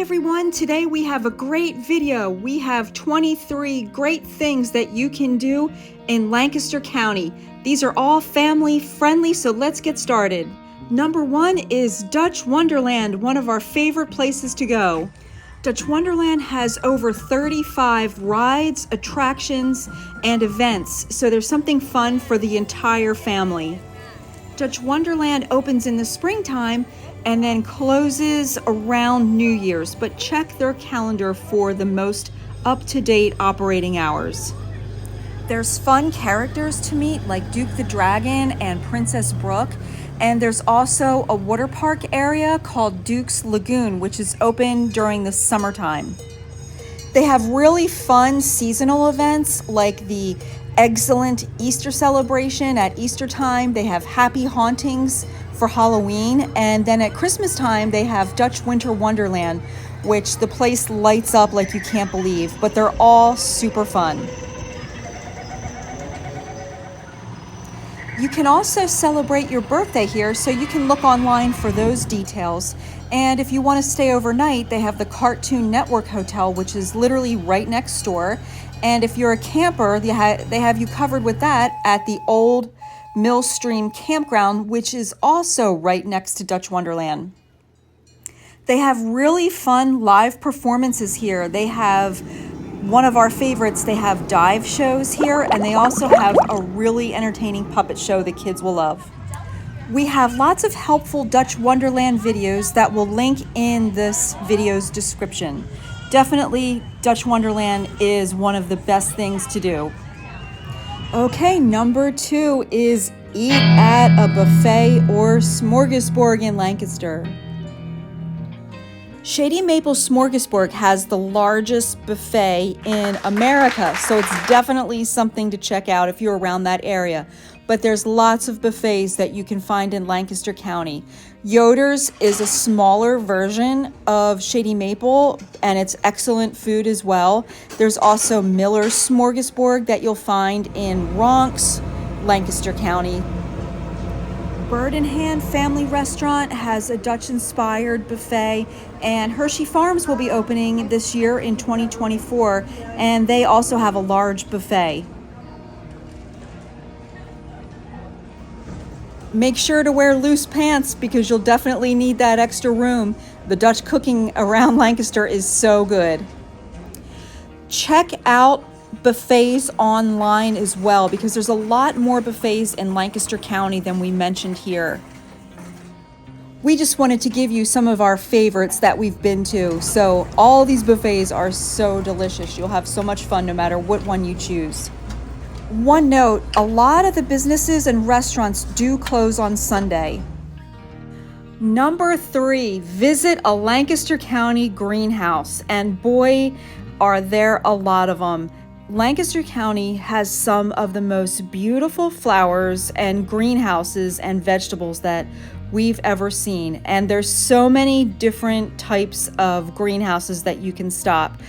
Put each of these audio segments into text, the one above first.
everyone, today we have a great video. We have 23 great things that you can do in Lancaster County. These are all family friendly, so let's get started. Number 1 is Dutch Wonderland, one of our favorite places to go. Dutch Wonderland has over 35 rides, attractions, and events, so there's something fun for the entire family. Dutch Wonderland opens in the springtime and then closes around New Year's, but check their calendar for the most up-to-date operating hours. There's fun characters to meet like Duke the Dragon and Princess Brooke, and there's also a water park area called Duke's Lagoon, which is open during the summertime. They have really fun seasonal events like the Eggcelent Easter celebration at Easter time. They have Happy Hauntings for Halloween, and then at Christmas time they have Dutch Winter Wonderland, which the place lights up like you can't believe, but they're all super fun. You can also celebrate your birthday here, so you can look online for those details. And if you want to stay overnight, they have the Cartoon Network Hotel, which is literally right next door. And if you're a camper, they have you covered with that at the old Millstream Campground, which is also right next to Dutch Wonderland. They have really fun live performances here. They have one of our favorites. They have dive shows here, and they also have a really entertaining puppet show the kids will love. We have lots of helpful Dutch Wonderland videos that will link in this video's description. Definitely, Dutch Wonderland is one of the best things to do. Okay, number 2 is eat at a buffet or smorgasbord in Lancaster. Shady Maple Smorgasbord has the largest buffet in America, so it's definitely something to check out if you're around that area. But there's lots of buffets that you can find in Lancaster County. Yoder's is a smaller version of Shady Maple, and it's excellent food as well. There's also Miller's Smorgasbord that you'll find in Ronks, Lancaster County. Bird in Hand Family Restaurant has a Dutch-inspired buffet, and Hershey Farms will be opening this year in 2024, and they also have a large buffet. Make sure to wear loose pants because you'll definitely need that extra room. The Dutch cooking around Lancaster is so good. Check out buffets online as well, because there's a lot more buffets in Lancaster County than we mentioned here. We just wanted to give you some of our favorites that we've been to. So all these buffets are so delicious. You'll have so much fun no matter what one you choose. One note, a lot of the businesses and restaurants do close on Sunday. Number 3, visit a Lancaster County greenhouse, and boy, are there a lot of them. Lancaster County has some of the most beautiful flowers and greenhouses and vegetables that we've ever seen, and there's so many different types of greenhouses that you can stop.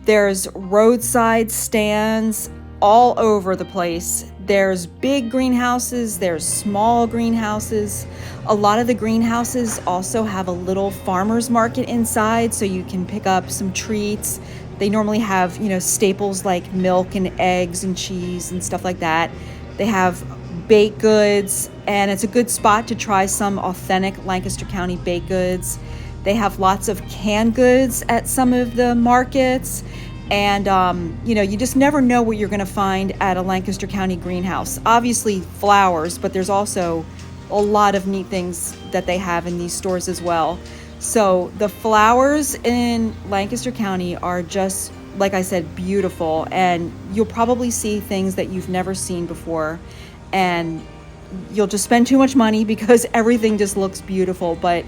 There's roadside stands all over the place. There's big greenhouses, there's small greenhouses. A lot of the greenhouses also have a little farmer's market inside, so you can pick up some treats. They normally have, staples like milk and eggs and cheese and stuff like that. They have baked goods, and it's a good spot to try some authentic Lancaster County baked goods. They have lots of canned goods at some of the markets. And, you just never know what you're going to find at a Lancaster County greenhouse. Obviously flowers, but there's also a lot of neat things that they have in these stores as well. So the flowers in Lancaster County are just, like I said, beautiful. And you'll probably see things that you've never seen before. And you'll just spend too much money because everything just looks beautiful. But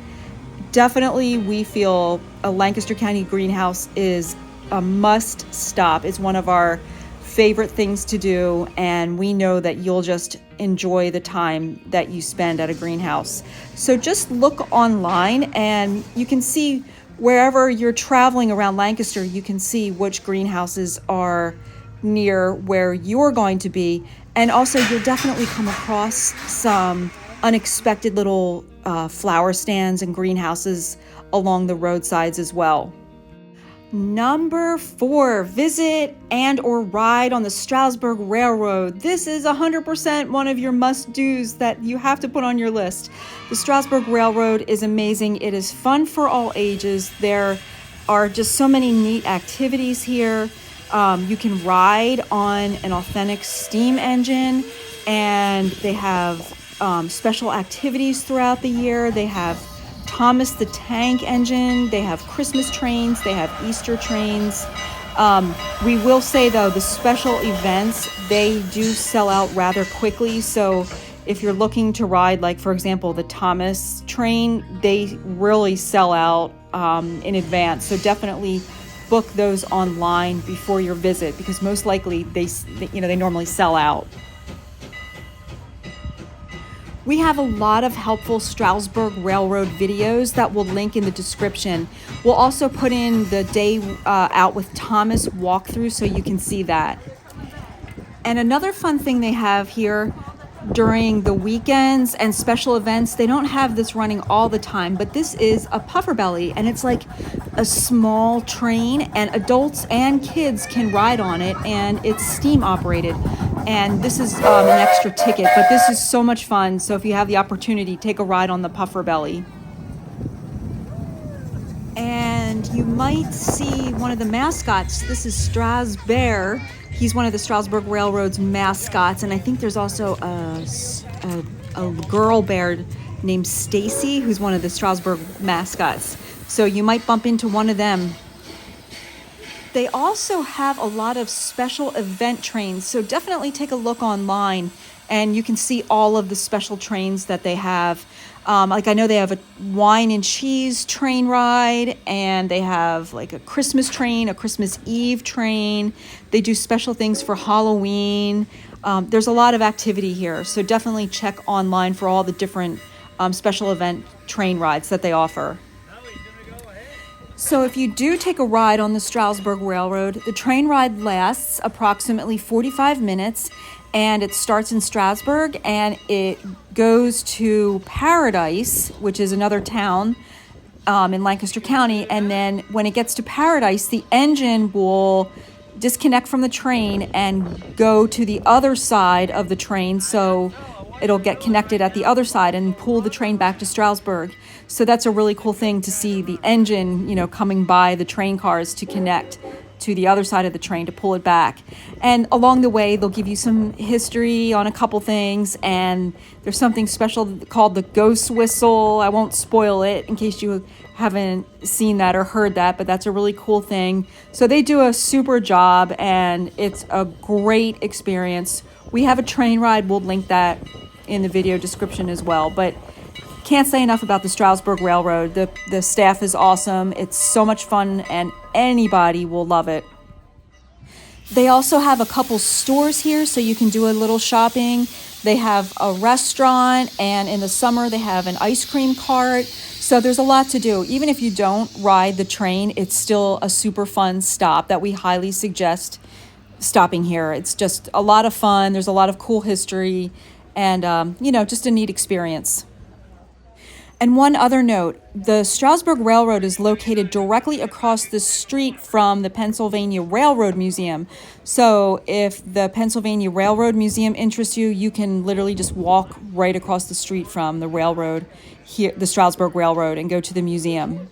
definitely we feel a Lancaster County greenhouse is a must stop. It's one of our favorite things to do, and we know that you'll just enjoy the time that you spend at a greenhouse. So just look online, and you can see wherever you're traveling around Lancaster, you can see which greenhouses are near where you're going to be. And also you'll definitely come across some unexpected little flower stands and greenhouses along the roadsides as well. Number 4, visit and or ride on the Strasburg Railroad. This is 100% one of your must-dos that you have to put on your list. The Strasburg Railroad is amazing. It is fun for all ages. There are just so many neat activities here. You can ride on an authentic steam engine, and they have special activities throughout the year. They have Thomas the Tank Engine, they have Christmas trains, they have Easter trains. We will say though, the special events, they do sell out rather quickly. So if you're looking to ride, like for example, the Thomas train, they really sell out in advance. So definitely book those online before your visit, because most likely they normally sell out. We have a lot of helpful Strasburg Railroad videos that we'll link in the description. We'll also put in the day out with Thomas walkthrough so you can see that. And another fun thing they have here during the weekends and special events, they don't have this running all the time, but this is a puffer belly, and it's like a small train, and adults and kids can ride on it, and it's steam operated. And this is an extra ticket, but this is so much fun. So if you have the opportunity, take a ride on the puffer belly. And you might see one of the mascots. This is Strasburg. He's one of the Strasburg Railroad's mascots, and I think there's also a girl bear named Stacy, who's one of the Strasburg mascots. So you might bump into one of them. They also have a lot of special event trains, so definitely take a look online and you can see all of the special trains that they have. Like I know they have a wine and cheese train ride, and they have like a Christmas train, a Christmas Eve train. They do special things for Halloween. There's a lot of activity here, so definitely check online for all the different special event train rides that they offer. So if you do take a ride on the Strasburg Railroad, the train ride lasts approximately 45 minutes, and it starts in Strasburg and it goes to Paradise, which is another town in Lancaster County. And then when it gets to Paradise, the engine will disconnect from the train and go to the other side of the train. So it'll get connected at the other side and pull the train back to Strasburg. So that's a really cool thing to see, the engine, coming by the train cars to connect to the other side of the train to pull it back. And along the way, they'll give you some history on a couple things, and there's something special called the ghost whistle. I won't spoil it in case you haven't seen that or heard that, but that's a really cool thing. So they do a super job, and it's a great experience. We have a train ride. We'll link that in the video description as well, but can't say enough about the Strasburg Railroad. The staff is awesome. It's so much fun, and anybody will love it. They also have a couple stores here, so you can do a little shopping. They have a restaurant, and in the summer they have an ice cream cart. So there's a lot to do. Even if you don't ride the train, it's still a super fun stop that we highly suggest stopping here. It's just a lot of fun. There's a lot of cool history, and just a neat experience. And one other note, the Strasburg Railroad is located directly across the street from the Pennsylvania Railroad Museum. So if the Pennsylvania Railroad Museum interests you, you can literally just walk right across the street from the railroad here, the Strasburg Railroad, and go to the museum.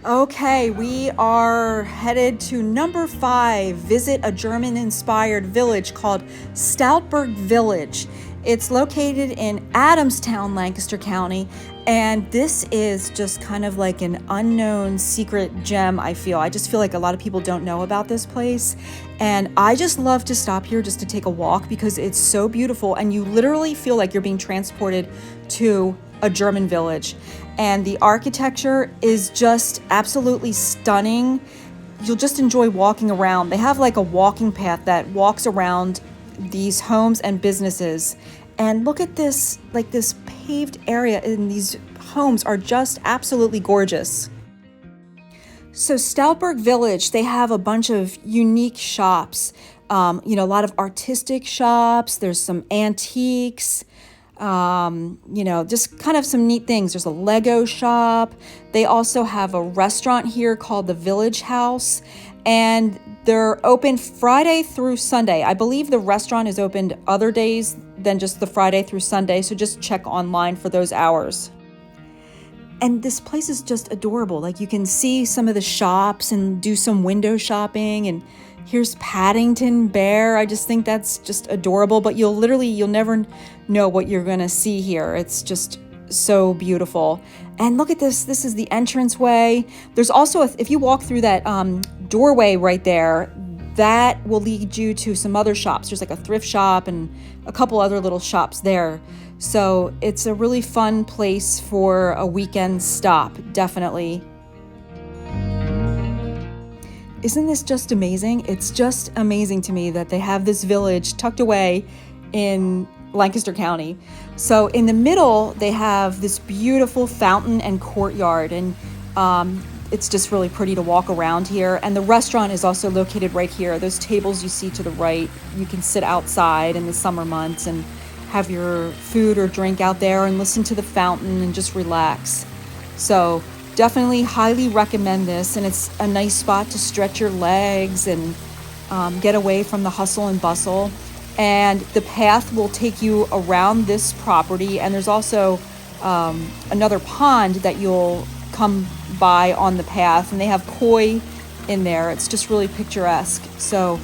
Okay, we are headed to number 5, visit a German-inspired village called Stlberg Village. It's located in Adamstown, Lancaster County, and this is just kind of like an unknown secret gem, I feel. I just feel like a lot of people don't know about this place, and I just love to stop here just to take a walk because it's so beautiful, and you literally feel like you're being transported to a German village. And the architecture is just absolutely stunning. You'll just enjoy walking around. They have like a walking path that walks around these homes and businesses, and look at this, like this paved area in these homes are just absolutely gorgeous. So Stlberg Village, they have a bunch of unique shops, a lot of artistic shops. There's some antiques. Just kind of some neat things. There's a Lego shop. They also have a restaurant here called the Village House, and they're open Friday through Sunday. I believe the restaurant is opened other days than just the Friday through Sunday, so just check online for those hours. And this place is just adorable. Like, you can see some of the shops and do some window shopping, and here's Paddington Bear. I just think that's just adorable, but you'll never know what you're gonna see here. It's just so beautiful. And look at this. This is the entranceway. There's also, if you walk through that doorway right there, that will lead you to some other shops. There's like a thrift shop and a couple other little shops there. So it's a really fun place for a weekend stop, definitely. Isn't this just amazing? It's just amazing to me that they have this village tucked away in Lancaster County. So in the middle, they have this beautiful fountain and courtyard, and it's just really pretty to walk around here. And the restaurant is also located right here. Those tables you see to the right, you can sit outside in the summer months and have your food or drink out there and listen to the fountain and just relax. So definitely highly recommend this, and it's a nice spot to stretch your legs and get away from the hustle and bustle. And the path will take you around this property, and there's also another pond that you'll come by on the path, and they have koi in there. It's just really picturesque. So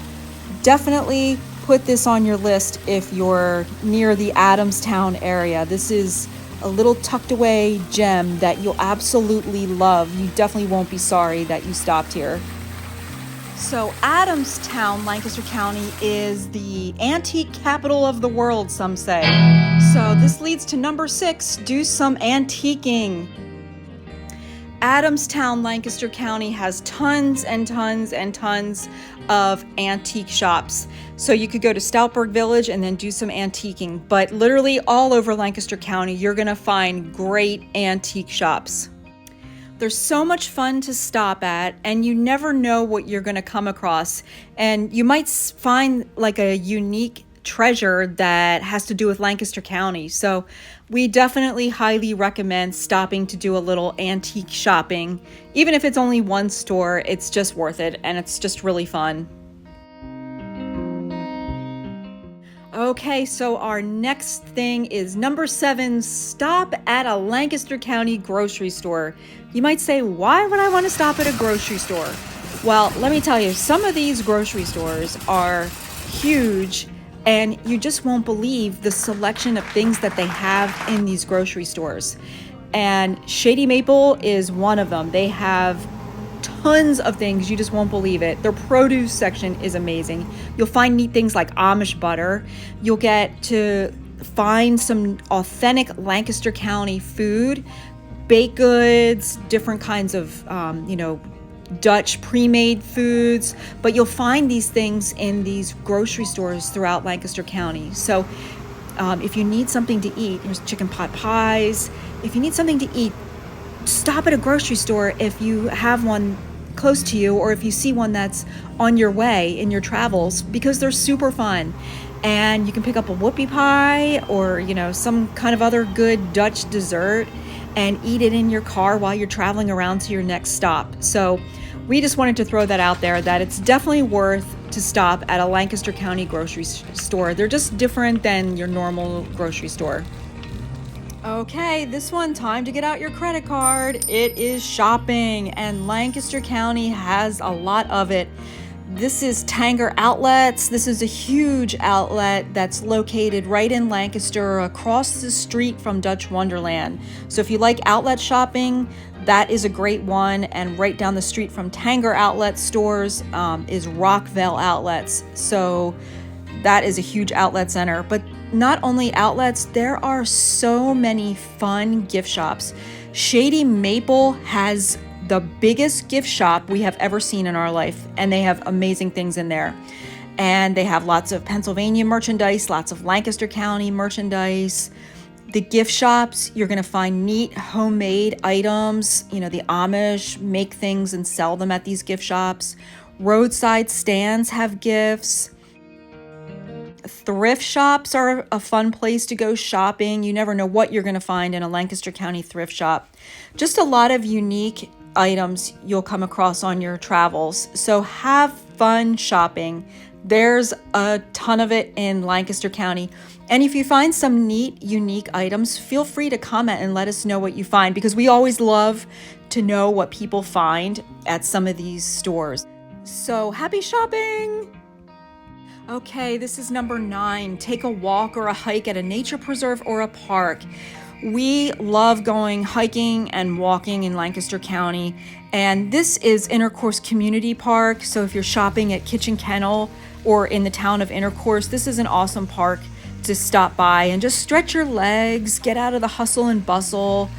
definitely put this on your list if you're near the Adamstown area. This is a little tucked away gem that you'll absolutely love. You definitely won't be sorry that you stopped here. So Adamstown, Lancaster County, is the antique capital of the world, some say. So this leads to number 6, do some antiquing. Adamstown, Lancaster County has tons and tons and tons of antique shops. So you could go to Stlberg Village and then do some antiquing. But literally all over Lancaster County, you're going to find great antique shops. There's so much fun to stop at, and you never know what you're going to come across. And you might find like a unique treasure that has to do with Lancaster County. So we definitely highly recommend stopping to do a little antique shopping. Even if it's only one store, it's just worth it, and it's just really fun. Okay, so our next thing is number 7, stop at a Lancaster County grocery store. You might say, why would I want to stop at a grocery store? Well, let me tell you, some of these grocery stores are huge, and you just won't believe the selection of things that they have in these grocery stores. And Shady Maple is one of them. They have tons of things, you just won't believe it. Their produce section is amazing. You'll find neat things like Amish butter. You'll get to find some authentic Lancaster County food, baked goods, different kinds of, Dutch pre-made foods, but you'll find these things in these grocery stores throughout Lancaster County. So if you need something to eat, there's chicken pot pies. If you need something to eat, stop at a grocery store if you have one close to you, or if you see one that's on your way in your travels, because they're super fun. And you can pick up a whoopie pie or, some kind of other good Dutch dessert and eat it in your car while you're traveling around to your next stop. So we just wanted to throw that out there, that it's definitely worth to stop at a Lancaster County grocery store. They're just different than your normal grocery store. Okay, this one, time to get out your credit card. It is shopping, and Lancaster County has a lot of it. This is Tanger Outlets. This is a huge outlet that's located right in Lancaster, across the street from Dutch Wonderland. So if you like outlet shopping, that is a great one. And right down the street from Tanger Outlet stores is Rockville Outlets. So that is a huge outlet center. But not only outlets, there are so many fun gift shops. Shady Maple has the biggest gift shop we have ever seen in our life, and they have amazing things in there. And they have lots of Pennsylvania merchandise, lots of Lancaster County merchandise. The gift shops, you're going to find neat homemade items. The Amish make things and sell them at these gift shops. Roadside stands have gifts. Thrift shops are a fun place to go shopping. You never know what you're going to find in a Lancaster County thrift shop. Just a lot of unique items you'll come across on your travels. So have fun shopping. There's a ton of it in Lancaster County. And if you find some neat, unique items, feel free to comment and let us know what you find, because we always love to know what people find at some of these stores. So happy shopping! Okay, this is number 9. Take a walk or a hike at a nature preserve or a park. We love going hiking and walking in Lancaster County, and this is Intercourse Community Park. So if you're shopping at Kettle or in the town of Intercourse, this is an awesome park to stop by and just stretch your legs, get out of the hustle and bustle,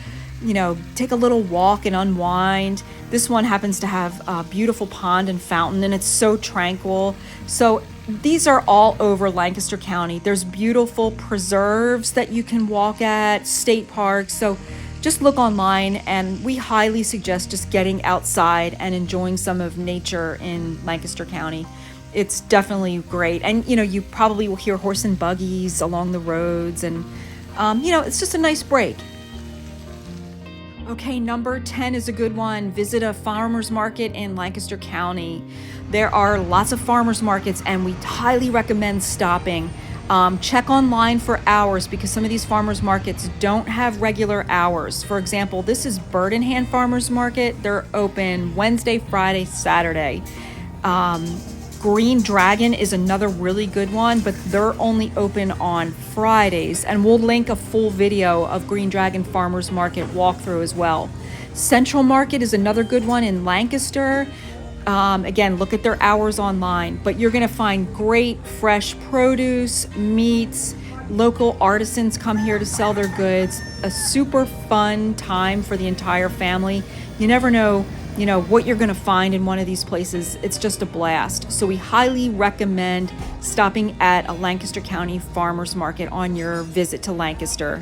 take a little walk and unwind. This one happens to have a beautiful pond and fountain, and it's so tranquil. So these are all over Lancaster County. There's beautiful preserves that you can walk at, state parks. So just look online, and we highly suggest just getting outside and enjoying some of nature in Lancaster County. It's definitely great. And, you probably will hear horse and buggies along the roads, and, it's just a nice break. Okay, number 10 is a good one. Visit a farmer's market in Lancaster County. There are lots of farmers markets, and we highly recommend stopping. Check online for hours, because some of these farmers markets don't have regular hours. For example, this is Bird in Hand Farmers Market. They're open Wednesday, Friday, Saturday. Green Dragon is another really good one, but they're only open on Fridays, and we'll link a full video of Green Dragon Farmers Market walkthrough as well. Central Market is another good one in Lancaster. Again, look at their hours online, but you're going to find great fresh produce, meats. Local artisans come here to sell their goods. A super fun time for the entire family. You never know what you're going to find in one of these places. It's just a blast. So we highly recommend stopping at a Lancaster County farmers market on your visit to Lancaster.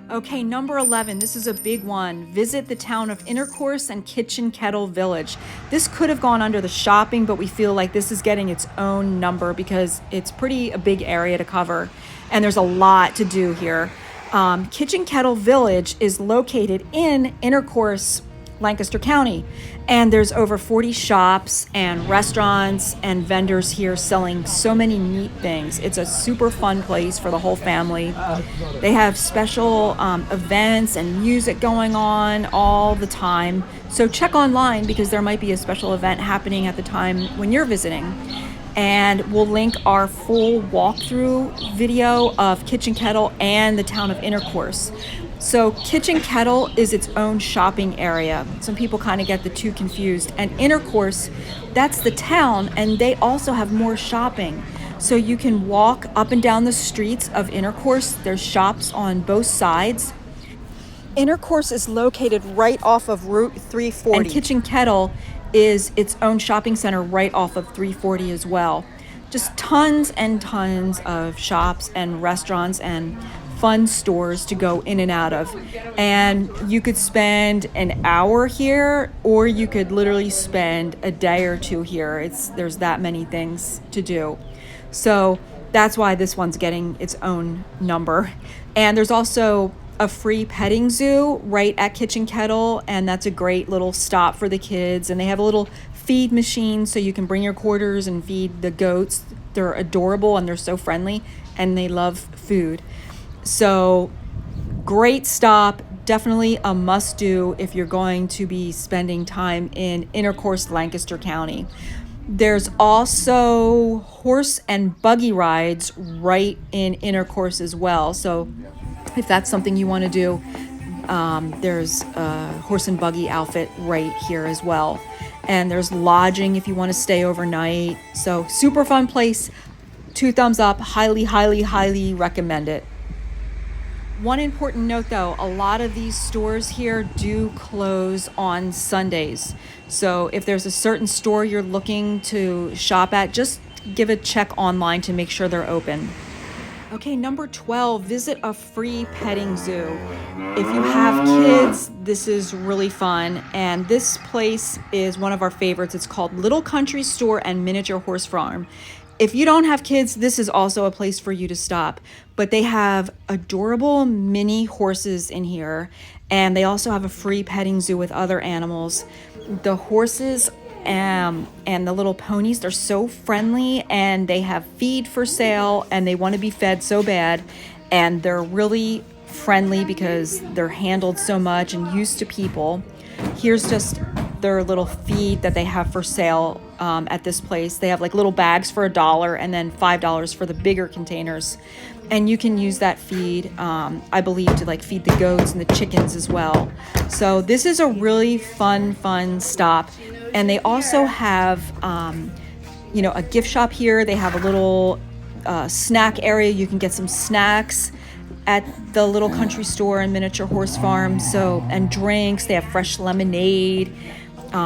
Okay, number 11, this is a big one. Visit the town of Intercourse and Kettle Village. This could have gone under the shopping, but we feel like this is getting its own number because it's a big area to cover, and there's a lot to do here. Kettle Village is located in Intercourse, Lancaster County, and there's over 40 shops and restaurants and vendors here selling so many neat things. It's a super fun place for the whole family. They have special events and music going on all the time. So check online, because there might be a special event happening at the time when you're visiting. And we'll link our full walkthrough video of Kettle and the town of Intercourse. So Kettle is its own shopping area. Some people kind of get the two confused. And Intercourse, that's the town, and they also have more shopping. So you can walk up and down the streets of Intercourse. There's shops on both sides. Intercourse is located right off of Route 340. And Kettle is its own shopping center right off of 340 as well. Just tons and tons of shops and restaurants and fun stores to go in and out of. And you could spend an hour here, or you could literally spend a day or two here. There's that many things to do. So that's why this one's getting its own number. And there's also a free petting zoo right at Kettle, and that's a great little stop for the kids. And they have a little feed machine, so you can bring your quarters and feed the goats. They're adorable, and they're so friendly, and they love food. So great stop, definitely a must-do if you're going to be spending time in Intercourse, Lancaster County. There's also horse and buggy rides right in Intercourse as well. So if that's something you want to do, there's a horse and buggy outfit right here as well. And there's lodging if you want to stay overnight. So super fun place. 2 thumbs up. Highly, highly, highly recommend it. One important note though, a lot of these stores here do close on Sundays. So if there's a certain store you're looking to shop at, just give a check online to make sure they're open. Okay, number 12, visit a free petting zoo. If you have kids, this is really fun. And this place is one of our favorites. It's called Little Country Store and Miniature Horse Farm. If you don't have kids, this is also a place for you to stop. But they have adorable mini horses in here. And they also have a free petting zoo with other animals. The horses and the little ponies, they're so friendly, and they have feed for sale, and they want to be fed so bad, and they're really friendly because they're handled so much and used to people. Here's just their little feed that they have for sale at this place. They have like little bags for $1 and then $5 for the bigger containers, and you can use that feed, I believe, to like feed the goats and the chickens as well. So this is a really fun stop. And they also have, a gift shop here. They have a little snack area. You can get some snacks at the Little Country Store and Miniature Horse Farm. And drinks. They have fresh lemonade.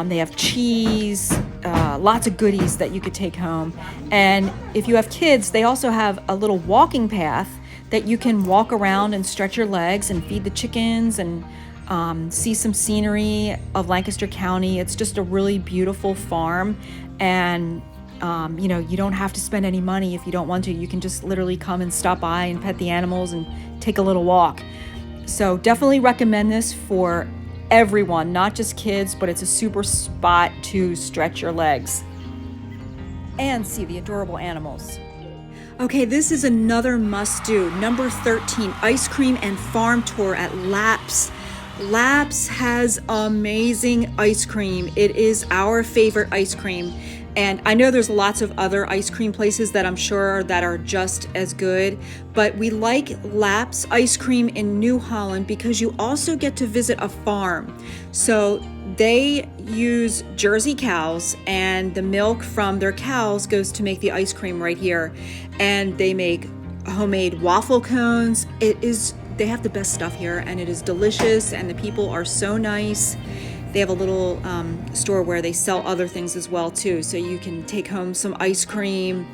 They have cheese. Lots of goodies that you could take home. And if you have kids, they also have a little walking path that you can walk around and stretch your legs and feed the chickens and see some scenery of Lancaster County. It's just a really beautiful farm, and you don't have to spend any money if you don't want to. You can just literally come and stop by and pet the animals and take a little walk. So definitely recommend this for everyone, not just kids, but it's a super spot to stretch your legs and see the adorable animals. Okay, this is another must-do. Number 13, ice cream and farm tour at Lapp's. Lapp's has amazing ice cream. It is our favorite ice cream. And I know there's lots of other ice cream places that I'm sure that are just as good, but we like Lapp's ice cream in New Holland because you also get to visit a farm. So they use Jersey cows, and the milk from their cows goes to make the ice cream right here. And they make homemade waffle cones. They have the best stuff here, and it is delicious, and the people are so nice. They have a little store where they sell other things as well too, so you can take home some ice cream.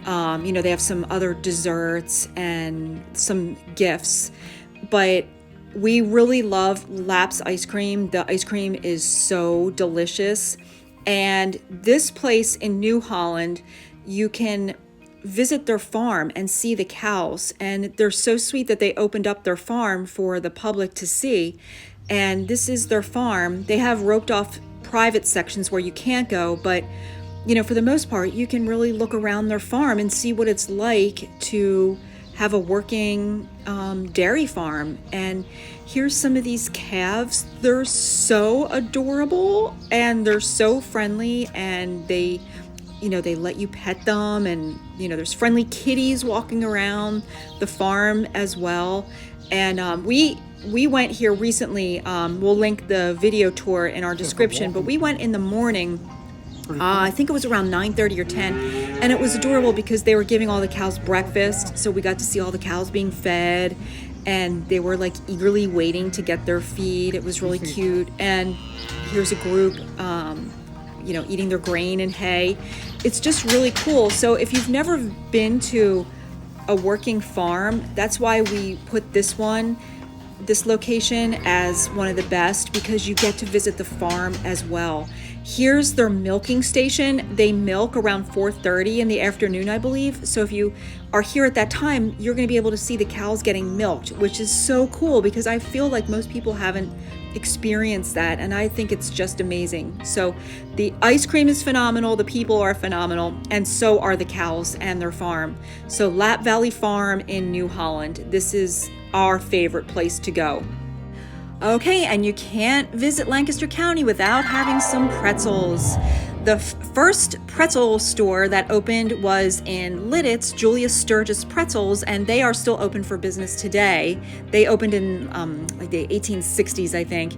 They have some other desserts and some gifts, but we really love Lapp's ice cream. The ice cream is so delicious, and this place in New Holland, you can visit their farm and see the cows, and they're so sweet that they opened up their farm for the public to see. And this is their farm. They have roped off private sections where you can't go, but for the most part, you can really look around their farm and see what it's like to have a working dairy farm. And here's some of these calves. They're so adorable, and they're so friendly, and they let you pet them, and there's friendly kitties walking around the farm as well. And we went here recently. We'll link the video tour in our description, but we went in the morning. I think it was around 9:30 or 10, and it was adorable because they were giving all the cows breakfast, so we got to see all the cows being fed, and they were like eagerly waiting to get their feed. It was really cute. And here's a group eating their grain and hay. It's just really cool. So if you've never been to a working farm, that's why we put this location as one of the best, because you get to visit the farm as well. Here's their milking station. They milk around 4:30 in the afternoon, I believe. So if you are here at that time, you're going to be able to see the cows getting milked, which is so cool because I feel like most people haven't experienced that, and I think it's just amazing. So the ice cream is phenomenal, the people are phenomenal, and so are the cows and their farm. So Lapp Valley Farm in New Holland, this is our favorite place to go. Okay, and you can't visit Lancaster County without having some pretzels. The first pretzel store that opened was in Lititz, Julius Sturgis Pretzels, and they are still open for business today. They opened in the 1860s, I think.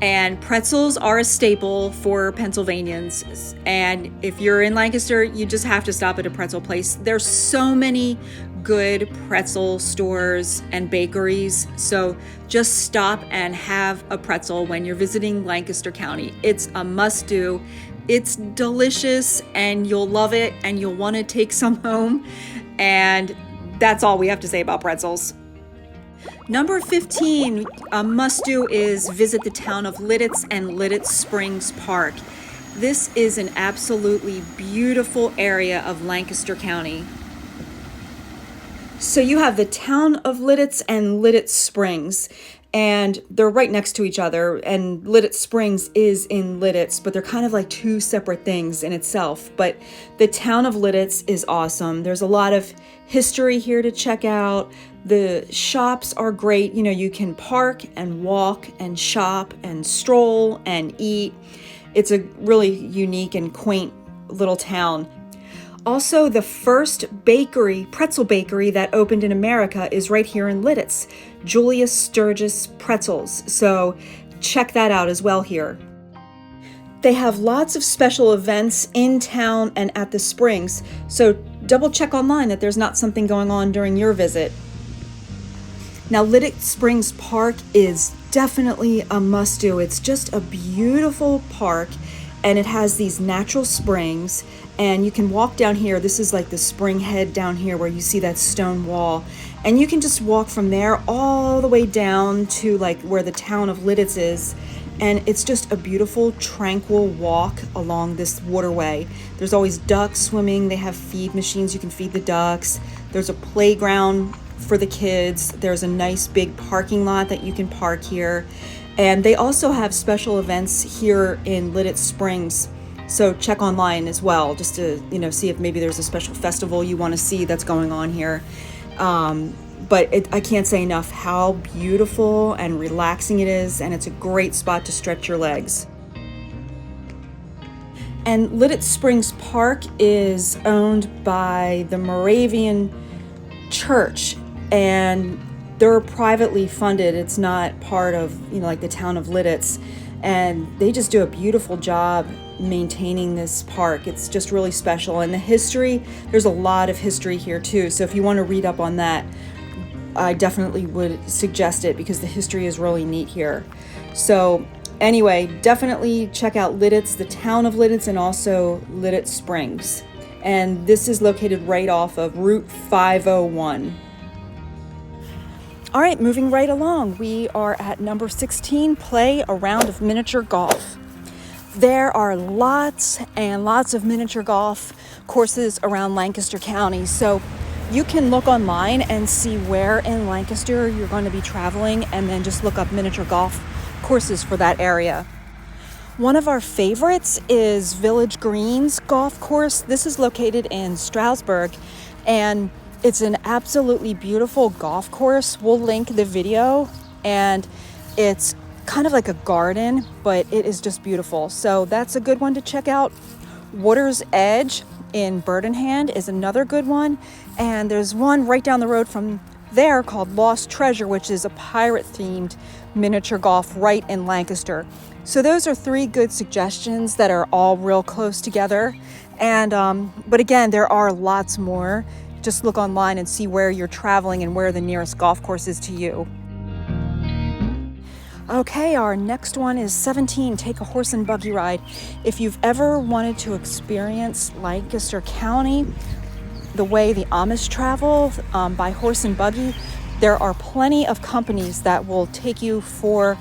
And pretzels are a staple for Pennsylvanians. And if you're in Lancaster, you just have to stop at a pretzel place. There's so many good pretzel stores and bakeries. So just stop and have a pretzel when you're visiting Lancaster County. It's a must-do. It's delicious, and you'll love it, and you'll want to take some home. And that's all we have to say about Pretzels. Number 15, a must-do is visit the town of Lititz and Lititz Springs Park. This is an absolutely beautiful area of Lancaster County. So you have the town of Lititz and Lititz Springs, and they're right next to each other, and Lititz Springs is in Lititz, but they're kind of like two separate things in itself. But the town of Lititz is awesome. There's a lot of history here to check out. The shops are great. You know, you can park and walk and shop and stroll and eat. It's a really unique and quaint little town. Also, the first bakery, pretzel bakery that opened in America is right here in Lititz, Julius Sturgis Pretzels. So check that out as well here. They have lots of special events in town and at the springs, so double check online that there's not something going on during your visit. Now, Lititz Springs Park is definitely a must-do. It's just a beautiful park, and it has these natural springs, and you can walk down here. This is like the spring head down here where you see that stone wall, and you can just walk from there all the way down to like where the town of Lititz is, and it's just a beautiful, tranquil walk along this waterway. There's always ducks swimming. They have feed machines. You can feed the ducks. There's a playground for the kids. There's a nice big parking lot that you can park here. And they also have special events here in Lititz Springs. So check online as well, just to, see if maybe there's a special festival you want to see that's going on here. But I can't say enough how beautiful and relaxing it is, and it's a great spot to stretch your legs. And Lititz Springs Park is owned by the Moravian Church, and they're privately funded. It's not part of, like the town of Lititz, and they just do a beautiful job maintaining this park. It's just really special. And the history, there's a lot of history here too. So if you want to read up on that, I definitely would suggest it because the history is really neat here. So anyway, definitely check out Lititz, the town of Lititz, and also Lititz Springs. And this is located right off of Route 501. All right, moving right along, we are at number 16, play a round of miniature golf. There are lots and lots of miniature golf courses around Lancaster County, so you can look online and see where in Lancaster you're going to be traveling, and then just look up miniature golf courses for that area. One of our favorites is Village Greens Golf Course. This is located in Strasburg, and it's an absolutely beautiful golf course. We'll link the video, and it's kind of like a garden, but it is just beautiful. So that's a good one to check out. Water's Edge in Burdenhand is another good one. And there's one right down the road from there called Lost Treasure, which is a pirate-themed miniature golf right in Lancaster. So those are three good suggestions that are all real close together. And but again, there are lots more. Just look online and see where you're traveling and where the nearest golf course is to you. Okay, our next one is 17, take a horse and buggy ride. If you've ever wanted to experience Lancaster County the way the Amish travel by horse and buggy, there are plenty of companies that will take you for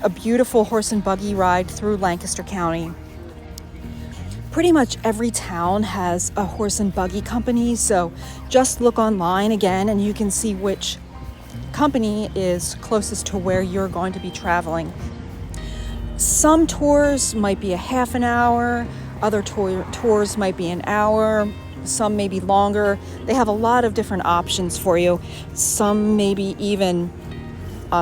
a beautiful horse and buggy ride through Lancaster County. Pretty much every town has a horse and buggy company, so just look online again and you can see which company is closest to where you're going to be traveling. Some tours might be a half an hour, other tours might be an hour, some may be longer. They have a lot of different options for you. Some maybe even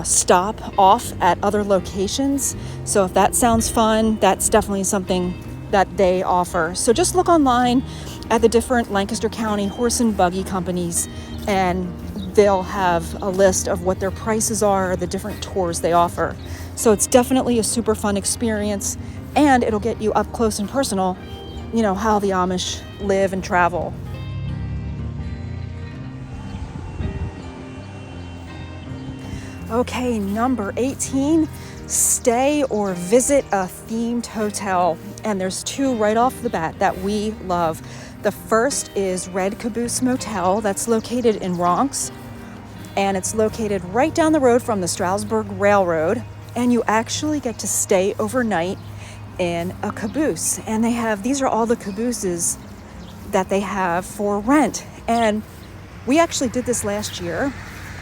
stop off at other locations. So if that sounds fun, that's definitely something that they offer. So just look online at the different Lancaster County horse and buggy companies, and they'll have a list of what their prices are, the different tours they offer. So it's definitely a super fun experience, and it'll get you up close and personal, how the Amish live and travel. Okay, number 18, stay or visit a themed hotel. And there's two right off the bat that we love. The first is Red Caboose Motel, that's located in Bronx, and it's located right down the road from the Strasburg Railroad, and you actually get to stay overnight in a caboose. And these are all the cabooses that they have for rent. And we actually did this last year,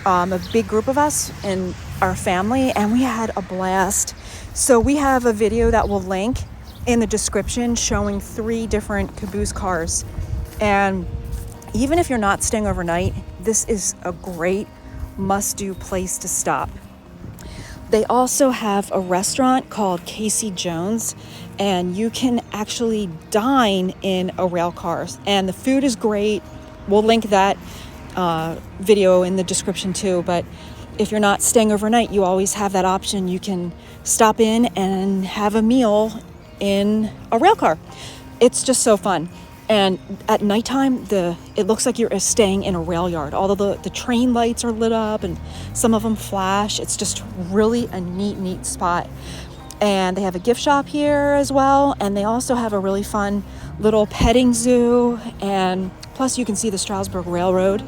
a big group of us in our family, and we had a blast. So we have a video that we'll link in the description showing 3 different caboose cars. And even if you're not staying overnight, this is a great must-do place to stop. They also have a restaurant called Casey Jones, and you can actually dine in a rail car, and the food is great. We'll link that video in the description too, but if you're not staying overnight, you always have that option. You can stop in and have a meal in a rail car. It's just so fun. And at nighttime, it looks like you're staying in a rail yard. All the train lights are lit up and some of them flash. It's just really a neat spot. And they have a gift shop here as well. And they also have a really fun little petting zoo. And plus you can see the Strasburg Railroad,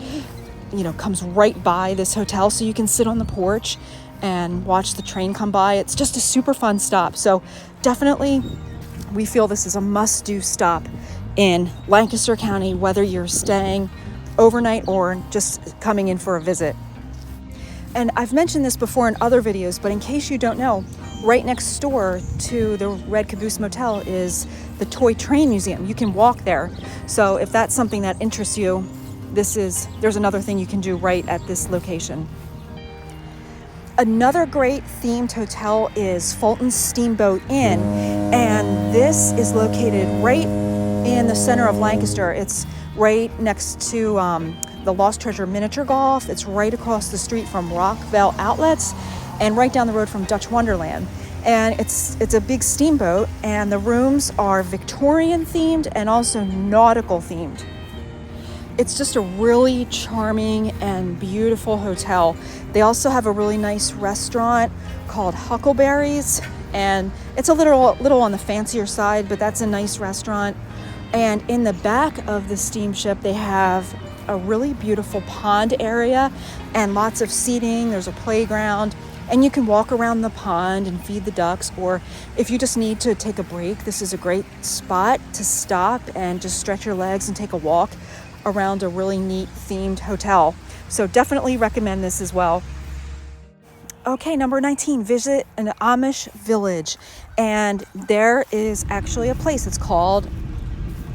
comes right by this hotel. So you can sit on the porch and watch the train come by. It's just a super fun stop. So definitely we feel this is a must-do stop in Lancaster County, whether you're staying overnight or just coming in for a visit. And I've mentioned this before in other videos, but in case you don't know, right next door to the Red Caboose Motel is the Toy Train Museum. You can walk there. So if that's something that interests you, there's another thing you can do right at this location. Another great themed hotel is Fulton's Steamboat Inn, and this is located right in the center of Lancaster. It's right next to the Lost Treasure Miniature Golf. It's right across the street from Rockville Outlets and right down the road from Dutch Wonderland. And it's a big steamboat, and the rooms are Victorian themed and also nautical themed. It's just a really charming and beautiful hotel. They also have a really nice restaurant called Huckleberries, and it's a little on the fancier side, but that's a nice restaurant. And in the back of the steamship, they have a really beautiful pond area and lots of seating. There's a playground, and you can walk around the pond and feed the ducks, or if you just need to take a break, this is a great spot to stop and just stretch your legs and take a walk around a really neat themed hotel. So definitely recommend this as well. Okay, number 19, visit an Amish Village. And there is actually a place that's called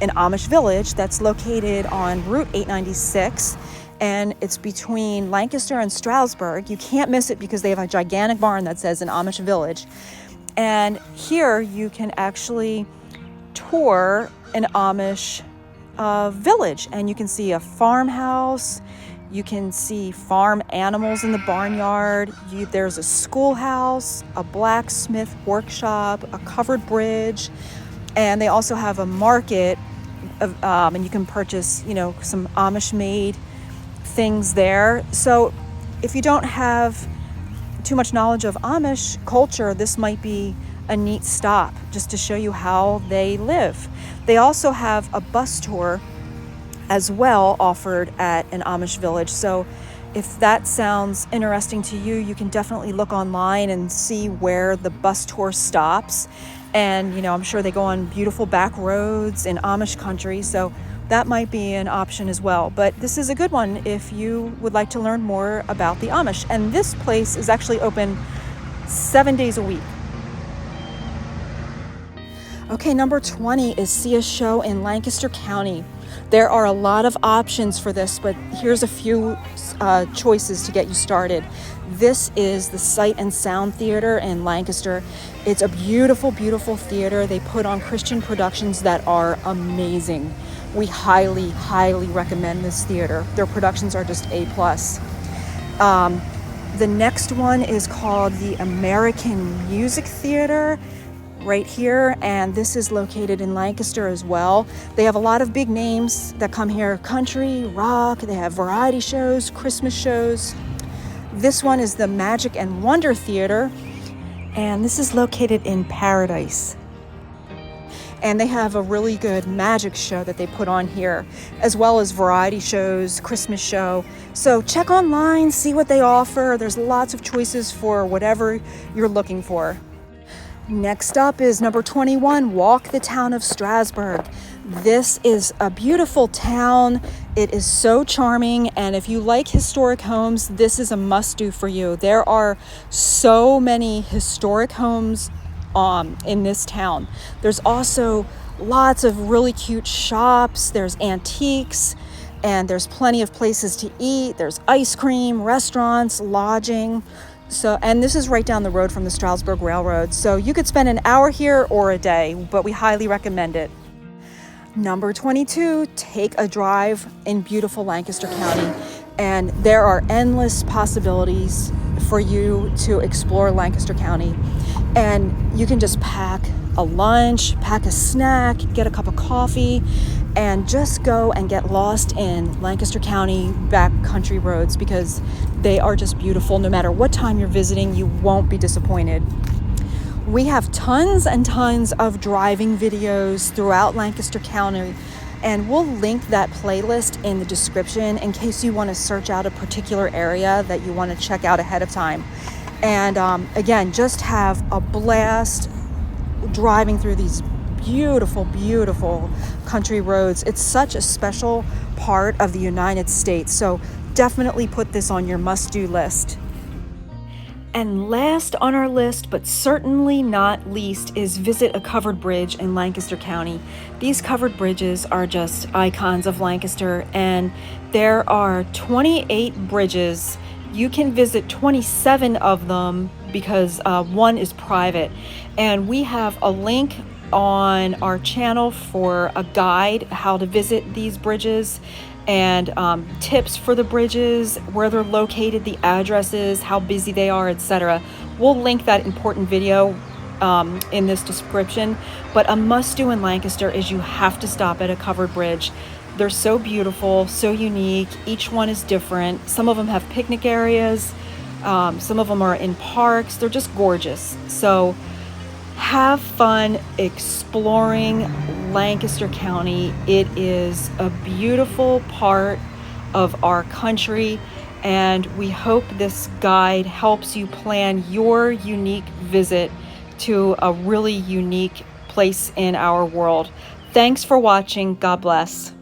an Amish Village that's located on Route 896, and it's between Lancaster and Strasburg. You can't miss it because they have a gigantic barn that says an Amish Village. And here you can actually tour an Amish village, and you can see a farmhouse, you can see farm animals in the barnyard, there's a schoolhouse, a blacksmith workshop, a covered bridge, and they also have a market and you can purchase some Amish made things there. So if you don't have too much knowledge of Amish culture, this might be a neat stop just to show you how they live. They also have a bus tour as well offered at an Amish village. So if that sounds interesting to you, you can definitely look online and see where the bus tour stops. And I'm sure they go on beautiful back roads in Amish country, so that might be an option as well. But this is a good one if you would like to learn more about the Amish. And this place is actually open 7 days a week. Okay, number 20 is see a show in Lancaster County. There are a lot of options for this, but here's a few choices to get you started. This is the Sight and Sound Theater in Lancaster. It's a beautiful, beautiful theater. They put on Christian productions that are amazing. We highly, highly recommend this theater. Their productions are just A+. The next one is called the American Music Theater right here, and this is located in Lancaster as well. They have a lot of big names that come here: country, rock, they have variety shows, Christmas shows. This one is the Magic and Wonder Theater, and this is located in Paradise. And they have a really good magic show that they put on here, as well as variety shows, Christmas show. So check online, see what they offer. There's lots of choices for whatever you're looking for. Next up is number 21, Walk the Town of Strasburg. This is a beautiful town. It is so charming, and if you like historic homes, this is a must-do for you. There are so many historic homes in this town. There's also lots of really cute shops. There's antiques, and there's plenty of places to eat. There's ice cream, restaurants, lodging. And this is right down the road from the Strasburg Railroad. So you could spend an hour here or a day, but we highly recommend it. Number 22, take a drive in beautiful Lancaster County. And there are endless possibilities for you to explore Lancaster County. And you can just pack a lunch, pack a snack, get a cup of coffee, and just go and get lost in Lancaster County backcountry roads, because they are just beautiful. No matter what time you're visiting, you won't be disappointed. We have tons and tons of driving videos throughout Lancaster County, and we'll link that playlist in the description in case you want to search out a particular area that you want to check out ahead of time. And again, just have a blast driving through these beautiful, beautiful country roads. It's such a special part of the United States, so definitely put this on your must-do list. And last on our list, but certainly not least, is visit a covered bridge in Lancaster County. These covered bridges are just icons of Lancaster, and there are 28 bridges. You can visit 27 of them because one is private. And we have a link on our channel for a guide how to visit these bridges, and tips for the bridges, where they're located, the addresses, how busy they are, etc. We'll link that important video in this description. But a must-do in Lancaster is you have to stop at a covered bridge. They're so beautiful, so unique. Each one is different. Some of them have picnic areas. Some of them are in parks. They're just gorgeous. So have fun exploring Lancaster County. It is a beautiful part of our country, and we hope this guide helps you plan your unique visit to a really unique place in our world. Thanks for watching. God bless.